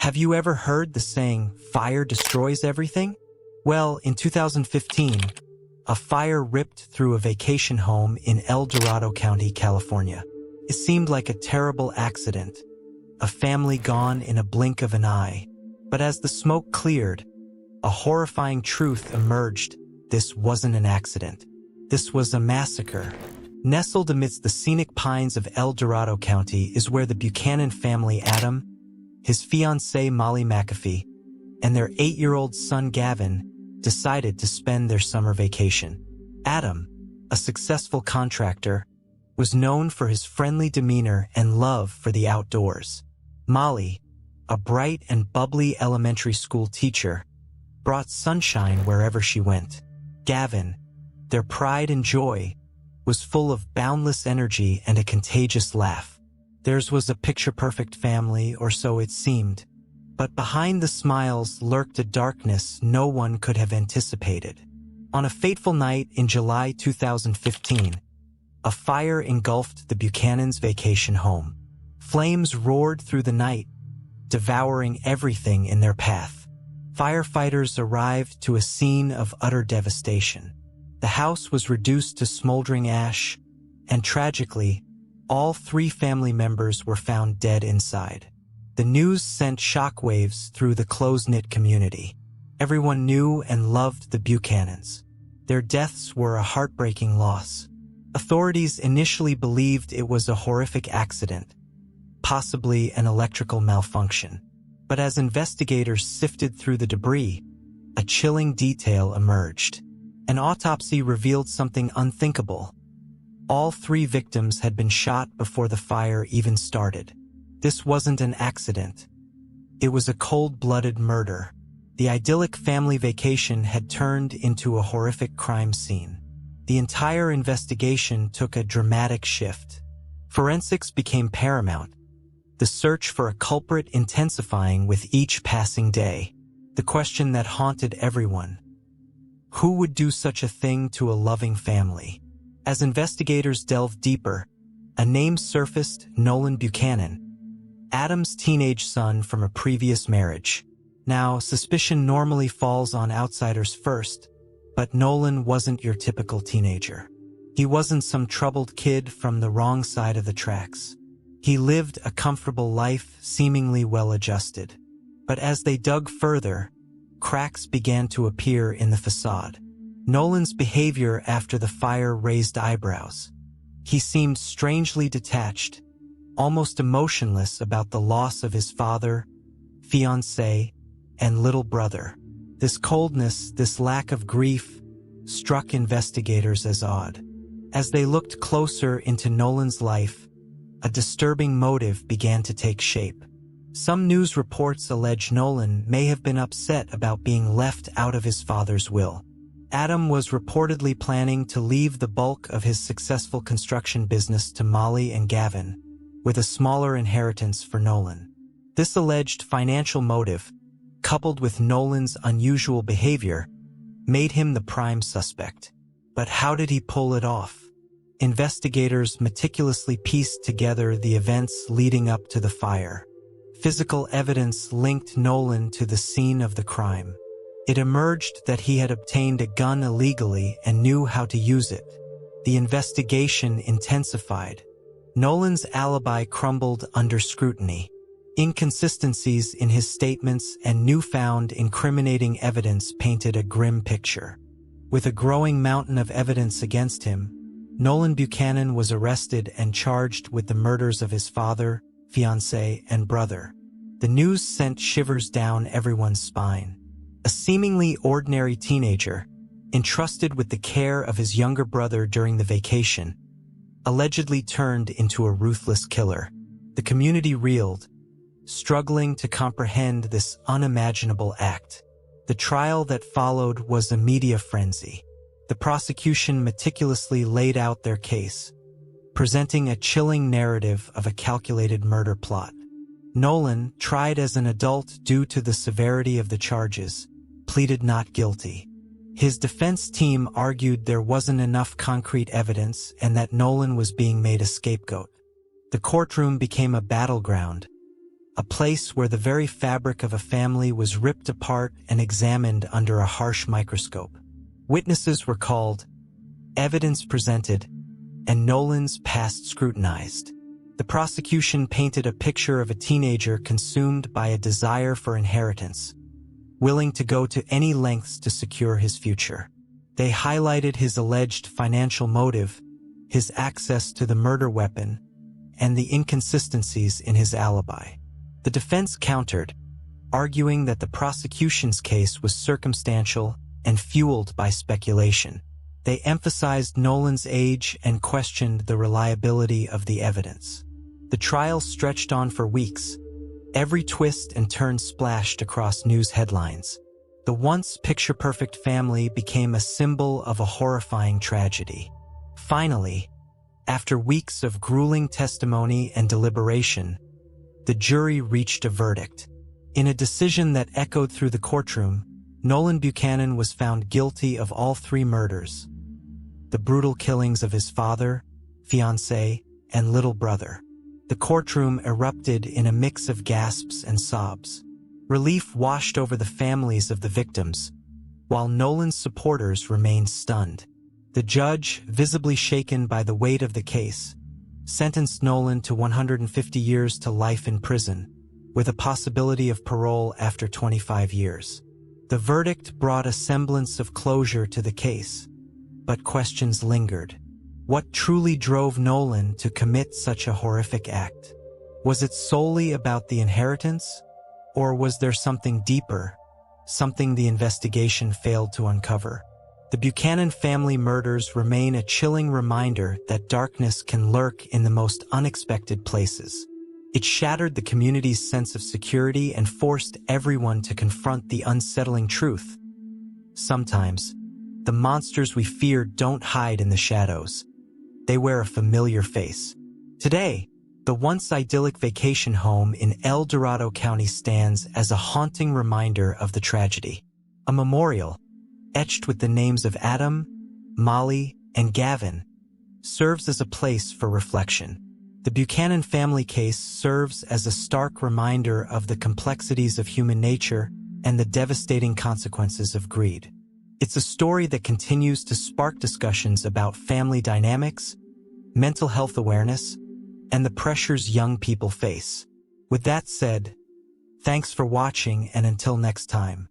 Have you ever heard the saying, fire destroys everything? Well, in 2015, a fire ripped through a vacation home in El Dorado County, California. It seemed like a terrible accident, a family gone in a blink of an eye. But as the smoke cleared, a horrifying truth emerged. This wasn't an accident. This was a massacre. Nestled amidst the scenic pines of El Dorado County is where the Buchanan family, Adam, his fiancée Molly McAfee, and their 8-year-old son Gavin, decided to spend their summer vacation. Adam, a successful contractor, was known for his friendly demeanor and love for the outdoors. Molly, a bright and bubbly elementary school teacher, brought sunshine wherever she went. Gavin, their pride and joy, was full of boundless energy and a contagious laugh. Theirs was a picture-perfect family, or so it seemed. But behind the smiles lurked a darkness no one could have anticipated. On a fateful night in July 2015, a fire engulfed the Buchanans' vacation home. Flames roared through the night, devouring everything in their path. Firefighters arrived to a scene of utter devastation. The house was reduced to smoldering ash, and tragically, all 3 family members were found dead inside. The news sent shockwaves through the close-knit community. Everyone knew and loved the Buchanans. Their deaths were a heartbreaking loss. Authorities initially believed it was a horrific accident, possibly an electrical malfunction. But as investigators sifted through the debris, a chilling detail emerged. An autopsy revealed something unthinkable. All 3 victims had been shot before the fire even started. This wasn't an accident. It was a cold-blooded murder. The idyllic family vacation had turned into a horrific crime scene. The entire investigation took a dramatic shift. Forensics became paramount, the search for a culprit intensifying with each passing day. The question that haunted everyone: who would do such a thing to a loving family? As investigators delved deeper, a name surfaced: Nolan Buchanan, Adam's teenage son from a previous marriage. Now, suspicion normally falls on outsiders first, but Nolan wasn't your typical teenager. He wasn't some troubled kid from the wrong side of the tracks. He lived a comfortable life, seemingly well-adjusted. But as they dug further, cracks began to appear in the facade. Nolan's behavior after the fire raised eyebrows. He seemed strangely detached, almost emotionless about the loss of his father, fiancé, and little brother. This coldness, this lack of grief, struck investigators as odd. As they looked closer into Nolan's life, a disturbing motive began to take shape. Some news reports allege Nolan may have been upset about being left out of his father's will. Adam was reportedly planning to leave the bulk of his successful construction business to Molly and Gavin, with a smaller inheritance for Nolan. This alleged financial motive, coupled with Nolan's unusual behavior, made him the prime suspect. But how did he pull it off? Investigators meticulously pieced together the events leading up to the fire. Physical evidence linked Nolan to the scene of the crime. It emerged that he had obtained a gun illegally and knew how to use it. The investigation intensified. Nolan's alibi crumbled under scrutiny. Inconsistencies in his statements and newfound incriminating evidence painted a grim picture. With a growing mountain of evidence against him, Nolan Buchanan was arrested and charged with the murders of his father, fiancé, and brother. The news sent shivers down everyone's spine. A seemingly ordinary teenager, entrusted with the care of his younger brother during the vacation, allegedly turned into a ruthless killer. The community reeled, struggling to comprehend this unimaginable act. The trial that followed was a media frenzy. The prosecution meticulously laid out their case, presenting a chilling narrative of a calculated murder plot. Nolan, tried as an adult due to the severity of the charges, pleaded not guilty. His defense team argued there wasn't enough concrete evidence and that Nolan was being made a scapegoat. The courtroom became a battleground, a place where the very fabric of a family was ripped apart and examined under a harsh microscope. Witnesses were called, evidence presented, and Nolan's past scrutinized. The prosecution painted a picture of a teenager consumed by a desire for inheritance, willing to go to any lengths to secure his future. They highlighted his alleged financial motive, his access to the murder weapon, and the inconsistencies in his alibi. The defense countered, arguing that the prosecution's case was circumstantial and fueled by speculation. They emphasized Nolan's age and questioned the reliability of the evidence. The trial stretched on for weeks. Every twist and turn splashed across news headlines. The once picture-perfect family became a symbol of a horrifying tragedy. Finally, after weeks of grueling testimony and deliberation, the jury reached a verdict. In a decision that echoed through the courtroom, Nolan Buchanan was found guilty of all 3 murders: the brutal killings of his father, fiancé, and little brother. The courtroom erupted in a mix of gasps and sobs. Relief washed over the families of the victims, while Nolan's supporters remained stunned. The judge, visibly shaken by the weight of the case, sentenced Nolan to 150 years to life in prison, with a possibility of parole after 25 years. The verdict brought a semblance of closure to the case, but questions lingered. What truly drove Nolan to commit such a horrific act? Was it solely about the inheritance? Or was there something deeper, something the investigation failed to uncover? The Buchanan family murders remain a chilling reminder that darkness can lurk in the most unexpected places. It shattered the community's sense of security and forced everyone to confront the unsettling truth. Sometimes, the monsters we fear don't hide in the shadows. They wear a familiar face. Today, the once idyllic vacation home in El Dorado County stands as a haunting reminder of the tragedy. A memorial, etched with the names of Adam, Molly, and Gavin, serves as a place for reflection. The Buchanan family case serves as a stark reminder of the complexities of human nature and the devastating consequences of greed. It's a story that continues to spark discussions about family dynamics, mental health awareness, and the pressures young people face. With that said, thanks for watching, and until next time.